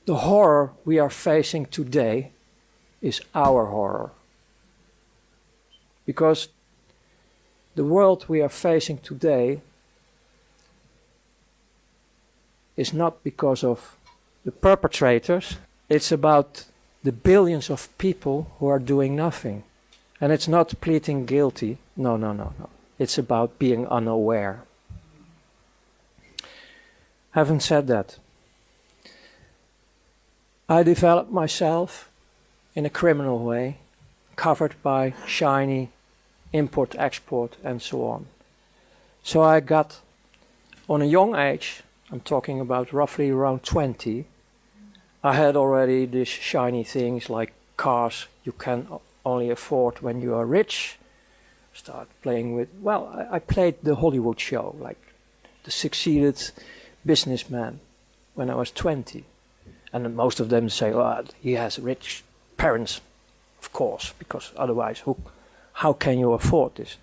the horror we are facing today is our horror. Because the world we are facing today is not because of the perpetrators, it's about the billions of people who are doing nothing. And it's not pleading guilty, no. It's about being unaware. Having said that, I developed myself in a criminal way, covered by shiny import, export, and so on. So I got, on a young age, I'm talking about roughly around 20, I had already these shiny things like cars you can only afford when you are rich. Start playing with, well, I played the Hollywood show, like the succeeded businessman when I was 20. And most of them say, oh, he has rich parents, of course, because otherwise how can you afford this?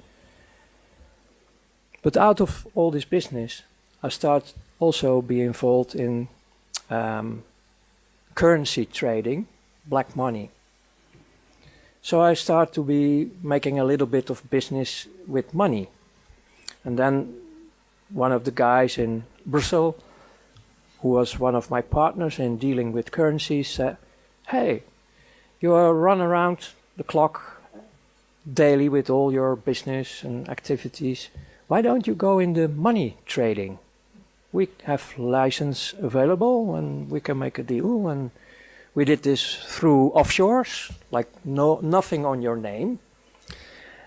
But out of all this business, I started also be involved in currency trading, black money. So I start to be making a little bit of business with money. And then one of the guys in Brussels, who was one of my partners in dealing with currencies, said, hey, you run around the clock daily with all your business and activities. Why don't you go in the money trading? We have license available and we can make a deal. And we did this through offshores, like nothing on your name.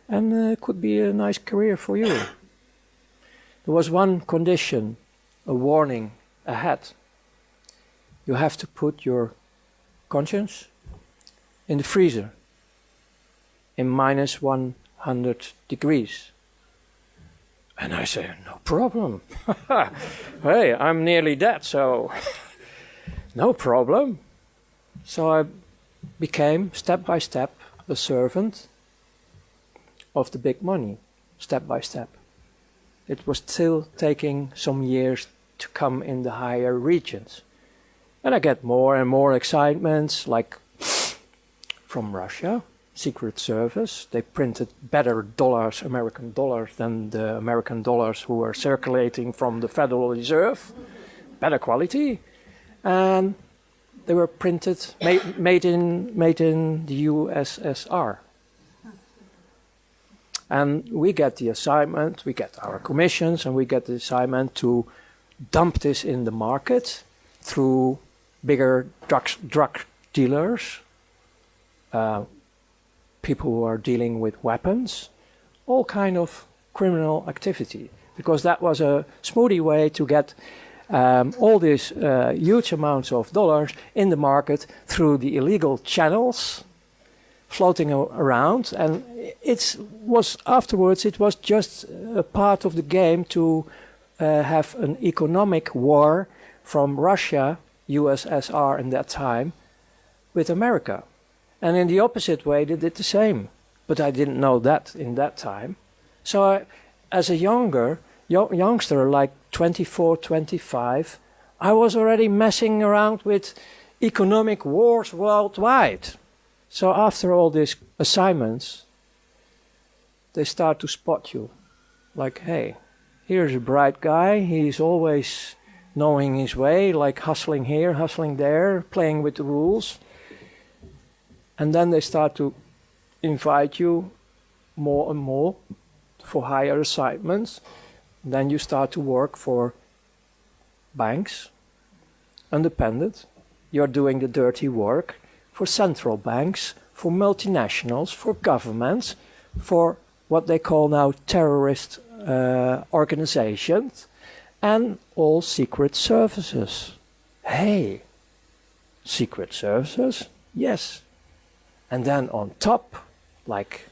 And it could be a nice career for you. There was one condition, a warning ahead. You have to put your conscience in the freezer in minus 100 degrees. And I say, no problem. Hey, I'm nearly dead, so no problem. So I became, step by step, a servant of the big money, step by step. It was still taking some years to come in the higher regions. And I get more and more excitements, like from Russia, Secret Service. They printed better dollars, American dollars, than the American dollars who were circulating from the Federal Reserve. Better quality. And they were printed, made in the USSR. And we get the assignment, we get our commissions, and we get the assignment to dump this in the market through bigger drug dealers, people who are dealing with weapons, all kind of criminal activity. Because that was a smoothie way to get all these huge amounts of dollars in the market through the illegal channels floating around. And afterwards it was just a part of the game to have an economic war from Russia, USSR in that time, with America. And in the opposite way they did the same. But I didn't know that in that time. So as a youngster, like 24, 25, I was already messing around with economic wars worldwide. So after all these assignments, they start to spot you. Like, hey, here's a bright guy, he's always knowing his way, like hustling here, hustling there, playing with the rules. And then they start to invite you more and more for higher assignments. Then you start to work for banks, independent. You're doing the dirty work for central banks, for multinationals, for governments, for what they call now terrorist organizations, and all secret services. Hey, secret services? Yes. And then on top, like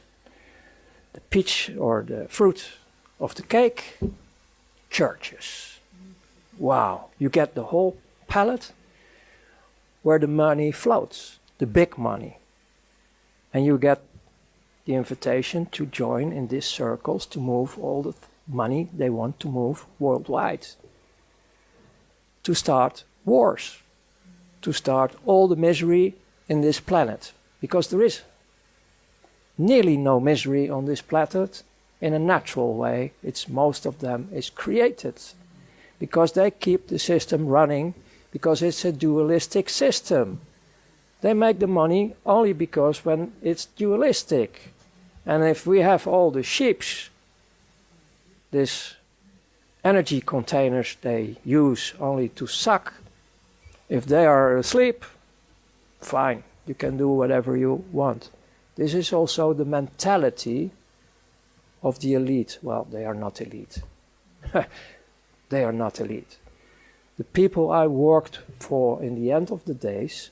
the peach or the fruit of the cake, churches. Wow, you get the whole palette where the money floats, the big money. And you get the invitation to join in these circles to move all the money they want to move worldwide. To start wars, to start all the misery in this planet. Because there is nearly no misery on this planet in a natural way. Most of them is created. Because they keep the system running, because it's a dualistic system. They make the money only because when it's dualistic. And if we have all the ships, these energy containers they use only to suck, if they are asleep, fine, you can do whatever you want. This is also the mentality of the elite. Well, they are not elite. They are not elite. The people I worked for in the end of the days,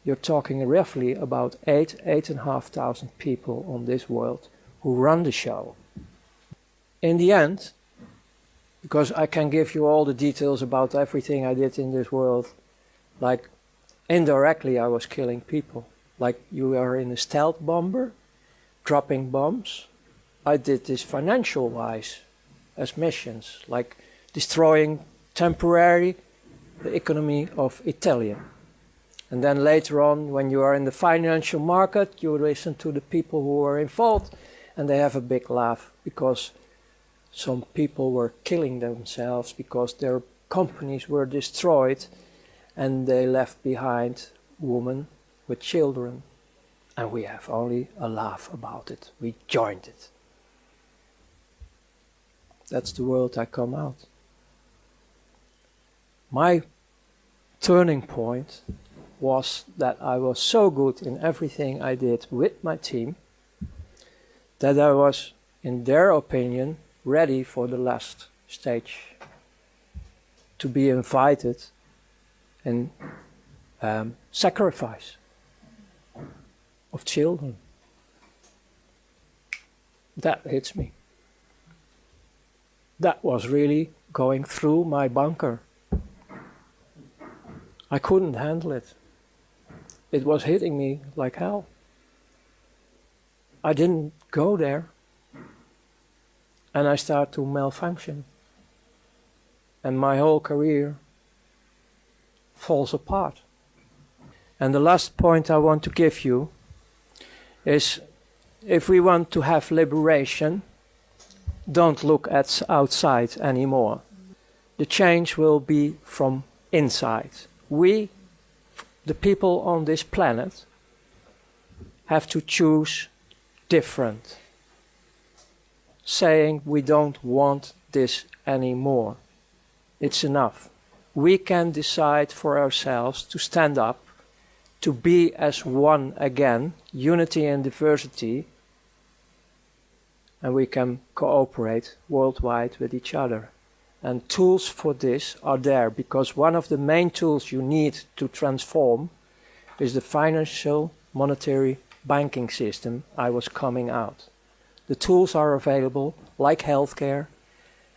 you're talking roughly about 8,500 people on this world who run the show. In the end, because I can give you all the details about everything I did in this world, like indirectly I was killing people. Like you are in a stealth bomber, dropping bombs. I did this financial-wise as missions, like destroying temporarily the economy of Italy. And then later on, when you are in the financial market, you listen to the people who are involved, and they have a big laugh because some people were killing themselves because their companies were destroyed and they left behind women with children. And we have only a laugh about it. We joined it. That's the world I come out. My turning point was that I was so good in everything I did with my team that I was, in their opinion, ready for the last stage to be invited and sacrifice of children. That hits me. That was really going through my bunker. I couldn't handle it. It was hitting me like hell. I didn't go there. And I started to malfunction. And my whole career falls apart. And the last point I want to give you is, if we want to have liberation, don't look at outside anymore. The change will be from inside. We, the people on this planet, have to choose different. Saying we don't want this anymore. It's enough. We can decide for ourselves to stand up, to be as one again, unity and diversity, and we can cooperate worldwide with each other. And tools for this are there, because one of the main tools you need to transform is the financial, monetary, banking system I was coming out. The tools are available, like healthcare,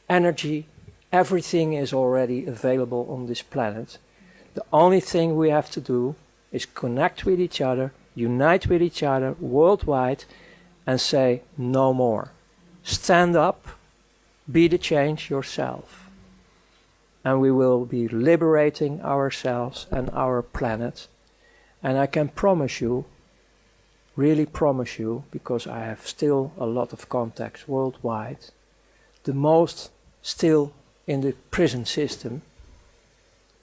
energy, everything is already available on this planet. The only thing we have to do is connect with each other, unite with each other worldwide, and say no more. Stand up, be the change yourself. And we will be liberating ourselves and our planet. And I can promise you, really promise you, because I have still a lot of contacts worldwide, the most still in the prison system,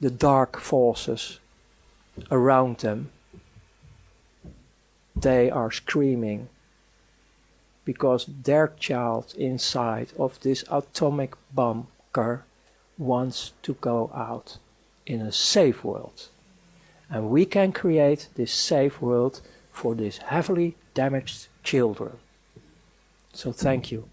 the dark forces around them, they are screaming because their child inside of this atomic bunker wants to go out in a safe world. And we can create this safe world for these heavily damaged children. So thank you.